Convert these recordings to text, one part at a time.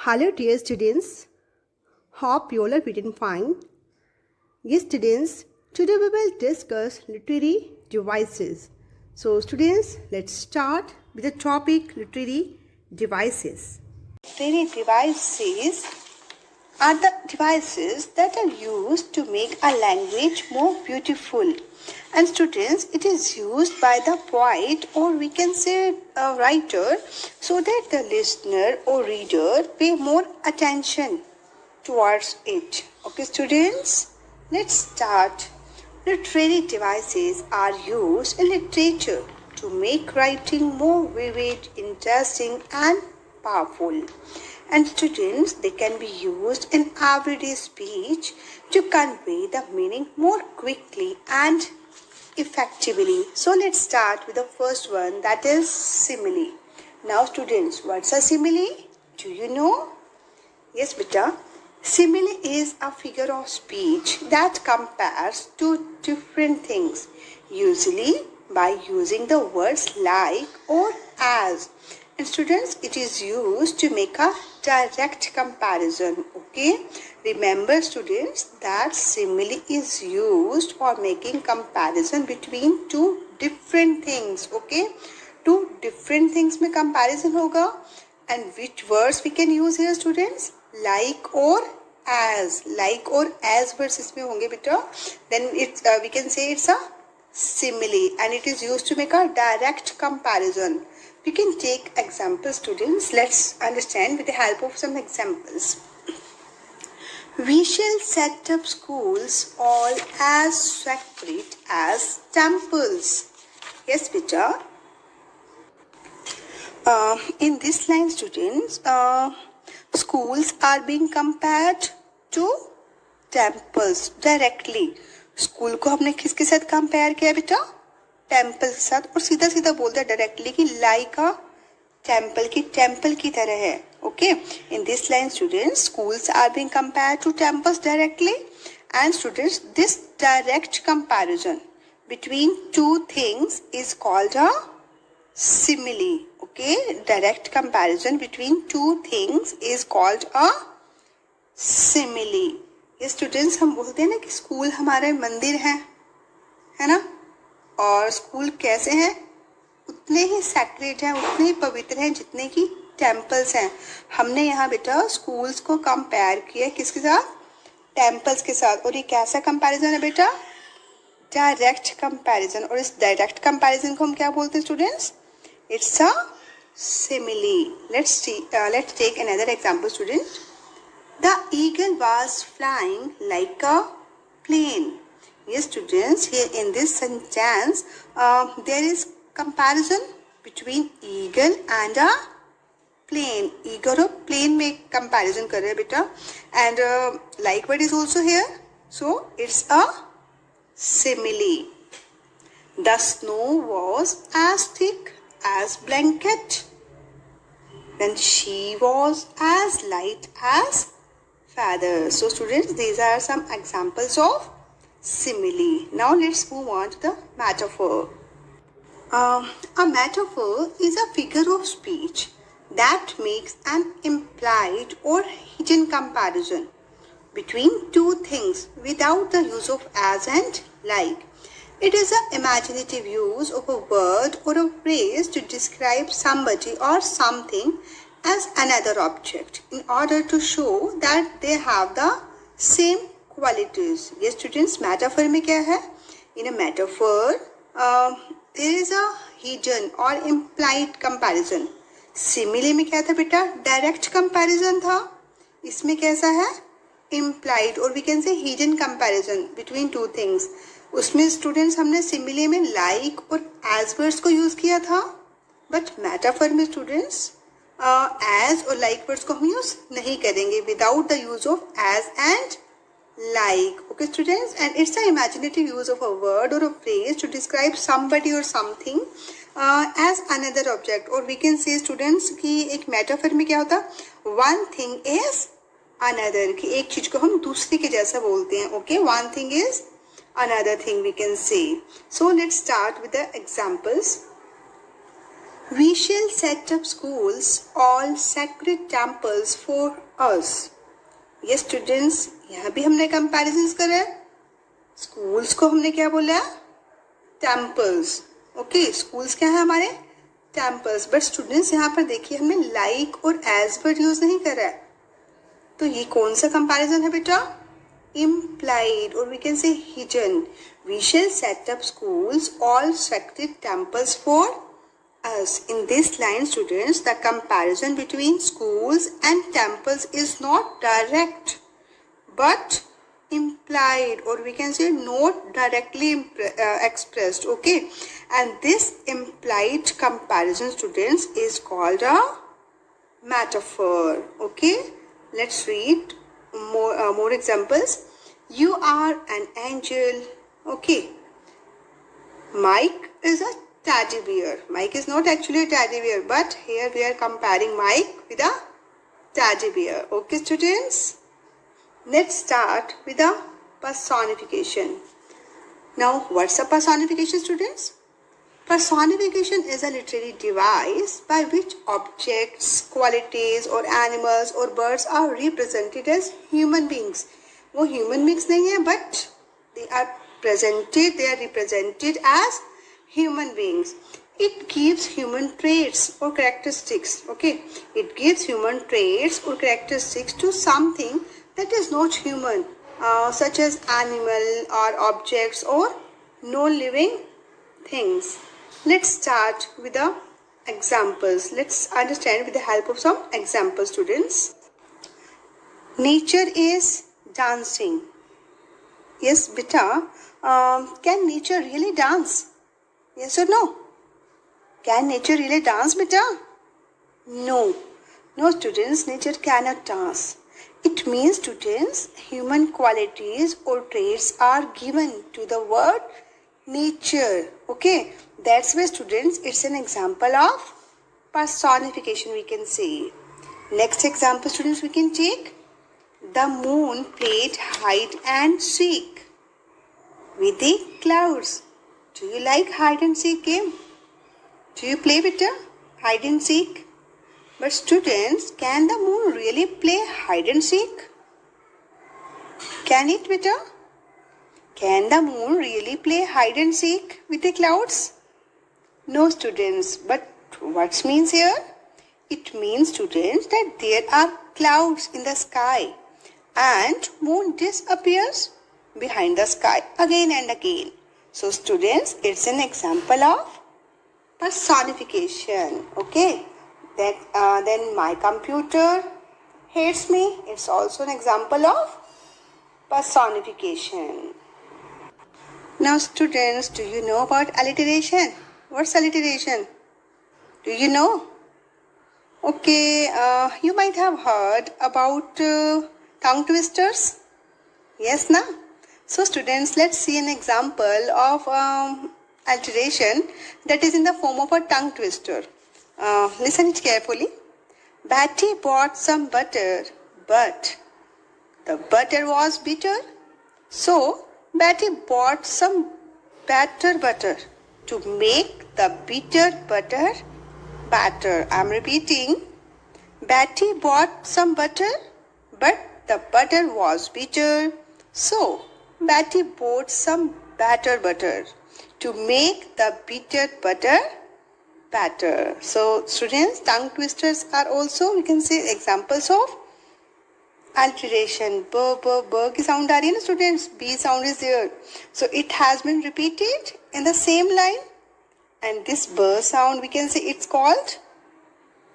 Hello dear students, hope you all are feeling fine. Yes students, today we will discuss literary devices. So students, let's start with the topic literary devices. Literary devices are the devices that are used to make a language more beautiful. And students, it is used by the poet or we can say a writer so that the listener or reader pay more attention towards it. Okay students, let's start. Literary devices are used in literature to make writing more vivid, interesting and powerful. And students, they can be used in everyday speech to convey the meaning more quickly and effectively. So let's start with the first one, that is simile. Now students, what's a simile? Do you know? Yes beta. Simile is a figure of speech that compares two different things, usually by using the words like or as. And students, it is used to make a direct comparison. Okay, remember students that simile is used for making comparison between two different things. Okay, two different things में comparison होगा. And which words we can use here students? Like or as. Like or as words इसमें होंगे बेटा. Then it's we can say it's a simile and it is used to make a direct comparison. We can take examples students. Let's understand with the help of some examples. We shall set up schools all as separate as temples. Yes beta. In this line students, schools are being compared to temples directly. School को हमने किसके साथ compare किया बेटा? Temple के साथ. और सीधा सीधा बोलते हैं डायरेक्टली कि लाइक अ टेम्पल की तरह है. Okay, in this line students, schools are being compared to temples directly. And students, this direct comparison between two things is called a simile. Okay, direct comparison between two things is called a simile. ये students, हम बोलते हैं ना कि school हमारे मंदिर है ना, और स्कूल कैसे हैं? उतने ही सैक्रेड हैं, उतने ही पवित्र हैं जितने की टेम्पल्स हैं. हमने यहाँ बेटा स्कूल्स को कंपेयर किया किसके साथ? टेम्पल्स के साथ. और ये कैसा कंपैरिजन है बेटा? Direct comparison. और इस डायरेक्ट कंपैरिजन को हम क्या बोलते हैं students? It's a simile. Let's take another example student. The eagle was flying like a plane. Yes students, here in this sentence there is comparison between eagle and a plane. Eagle और plane में comparison कर रहे हैं बेटा. And like word is also here. So it's a simile. The snow was as thick as blanket, then she was as light as feather. So students, these are some examples of simile. Now let's move on to the metaphor. A metaphor is a figure of speech that makes an implied or hidden comparison between two things without the use of as and like. It is an imaginative use of a word or a phrase to describe somebody or something as another object in order to show that they have the same qualities. Yes students, metaphor में क्या है? In a metaphor, there is a hidden or implied comparison. Simile में क्या था बेटा? Direct comparison था. इसमें कैसा है? Implied or we can say hidden comparison between two things. उसमें स्टूडेंट्स हमने सिमिले में लाइक और एज वर्ड्स को यूज किया था, बट मेटाफर में students as or like words को हम यूज नहीं करेंगे without the use of as and like. Okay students, and it's a imaginative use of a word or a phrase to describe somebody or something as another object. और we can say students कि एक metaphor में क्या होता? One thing is another, कि एक चीज को हम दूसरे के जैसा बोलते हैं. Okay, one thing is another thing we can say. So let's start with the examples. We shall set up schools, all sacred temples for us. Yes students, यहाँ भी हमने comparisons करा है. Schools को हमने क्या बोला? Temples. Okay, schools क्या है हमारे? Temples. But students यहाँ पर देखिए हमने like और as word use नहीं करा है. तो ये कौन सा comparison है बेटा? Implied or we can say hidden. We shall set up schools, all sacred temples for us. In this line, students, the comparison between schools and temples is not direct, but implied, or we can say not directly expressed. Okay, and this implied comparison, students, is called a metaphor. Okay, let's read more examples. You are an angel. Okay, Mike is a teddy bear. Mike is not actually a teddy bear, but here we are comparing Mike with a teddy bear. Okay, students? Let's start with a personification. Now, what's a personification, students? Personification is a literary device by which objects, qualities or animals or birds are represented as human beings. वो human beings नहीं है, but they are represented as human beings. It gives human traits or characteristics. Okay, it gives human traits or characteristics to something that is not human, such as animal or objects or non-living things. Let's start with the examples. Let's understand with the help of some examples, students. Nature is dancing. Yes, beta. Can nature really dance? Yes or no? Can nature really dance, beta? No. No, students, nature cannot dance. It means, students, human qualities or traits are given to the word nature. Okay, that's why, students, it's an example of personification, we can say. Next example, students, we can take. The moon played hide and seek with the clouds. Do you like hide and seek game? Do you play with the hide and seek? But students, can the moon really play hide and seek? Can it, beta? Can the moon really play hide and seek with the clouds? No, students. But what means here? It means, students, that there are clouds in the sky and moon disappears behind the sky again and again. So, students, it's an example of personification. Okay. Then my computer hates me. It's also an example of personification. Now, students, do you know about alliteration? What's alliteration? Do you know? Okay, you might have heard about tongue twisters. Yes, na? So, students, let's see an example of alliteration that is in the form of a tongue twister. Listen it carefully. Betty bought some butter, but the butter was bitter. So, Betty bought some better butter to make the bitter butter better. I'm repeating. Betty bought some butter, but the butter was bitter. So, Betty bought some better butter to make the bitter butter better. So, students, tongue twisters are also, we can say, examples of alliteration. B की sound आ रही है ना students? B sound is there. So, it has been repeated in the same line. And this B sound, we can say it's called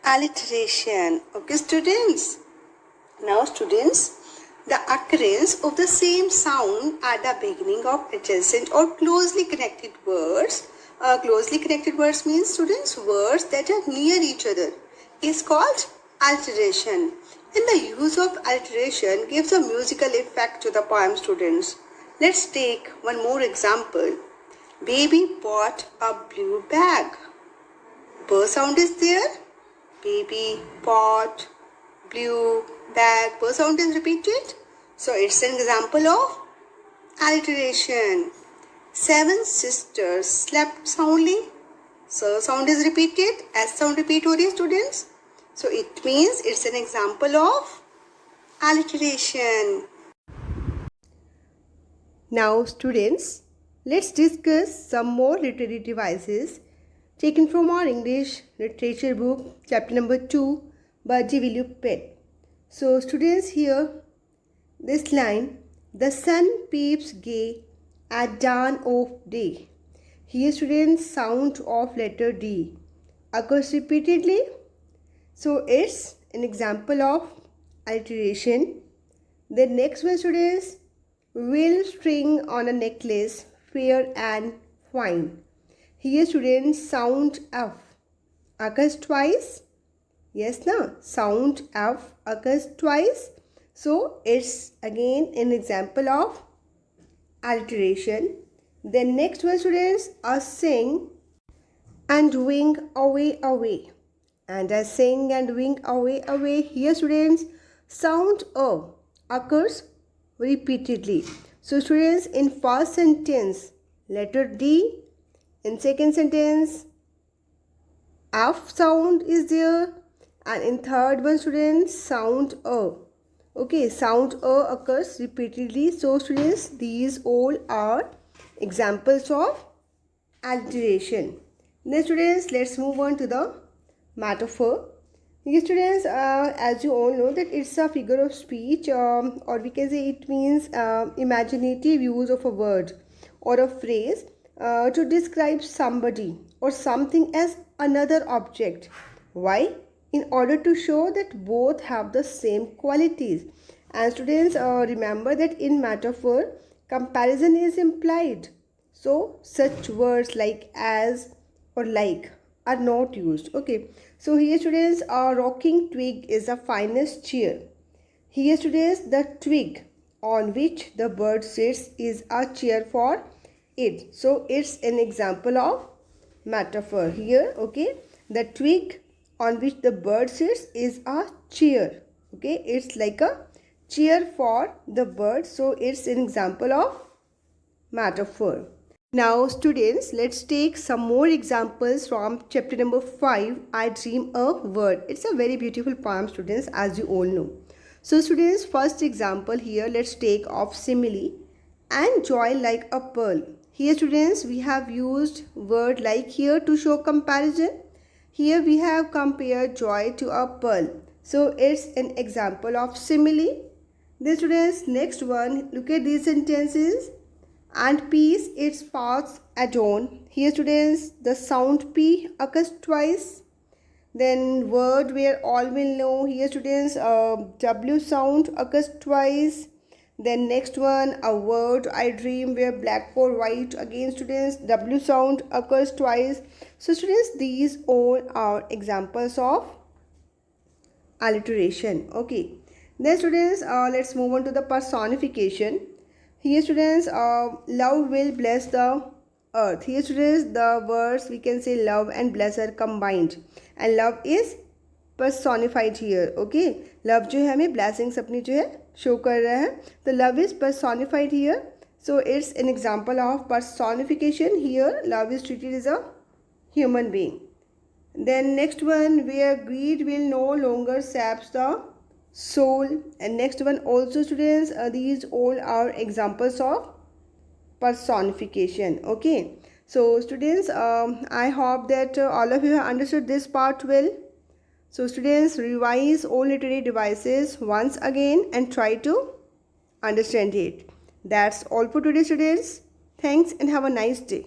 alliteration. Okay, students? Now, students, the occurrence of the same sound at the beginning of adjacent or closely connected words. Closely connected words means, students, words that are near each other is called alliteration. And the use of alliteration gives a musical effect to the poem, students. Let's take one more example. Baby bought a blue bag. B sound is there. Baby bought blue bag. B sound is repeated. So it's an example of alliteration. 7 sisters slept soundly. S sound is repeated, S sound repeat हो रही है students. So it means it's an example of alliteration. Now students, let's discuss some more literary devices taken from our English literature book, chapter number 2, Birdie Will You Pet. So students, here this line, the sun peeps gay at dawn of day. Here students, sound of letter D occurs repeatedly. So it's an example of alliteration. The next one students, will string on a necklace, fair and fine. Here students, sound F occurs twice. Yes, na? Sound F occurs twice. So it's again an example of alliteration. The next one students, a sing and wing away away. And a sing and wing away away. Here students, sound A occurs repeatedly. So students, in first sentence letter D, in second sentence F sound is there, and in third one students, sound A. Okay, sound A occurs repeatedly. So students, these all are examples of alliteration. Then students, let's move on to the metaphor. Here students, as you all know that it's a figure of speech, or we can say it means imaginative use of a word or a phrase to describe somebody or something as another object. Why? In order to show that both have the same qualities. And students, remember that in metaphor, comparison is implied. So such words like as or like are not used. Okay. So here students, a rocking twig is the finest chair. Here students, the twig on which the bird sits is a chair for it. So it's an example of metaphor here. Okay. The twig on which the bird sits is a chair. Okay. It's like a chair for the bird. So it's an example of metaphor. Now students, let's take some more examples from chapter number 5, I Dream a Word. It's a very beautiful poem students, as you all know. So students, first example here, let's take of simile and joy like a pearl. Here students, we have used word like here to show comparison. Here we have compared joy to a pearl. So it's an example of simile. Then students, next one, look at these sentences. And peace its paths adorn. Here students, the sound P occurs twice. Then word where all will know. Here students, W sound occurs twice. Then next one, a word I dream where black or white. Again students, W sound occurs twice. So students, these all are examples of alliteration. Okay. Then students, let's move on to the personification. Here students, love will bless the earth. Here students, the words we can say love and bless are combined, and love is personified here. Okay, love जो है हमें blessings अपनी जो है show कर रहा है, तो love is personified here. So it's an example of personification. Here love is treated as a human being. Then next one, where greed will no longer saps the soul. And next one also students, these all are examples of personification. Okay, so students, I hope that all of you have understood this part well. So students, revise all literary devices once again and try to understand it. That's all for today students. Thanks and have a nice day.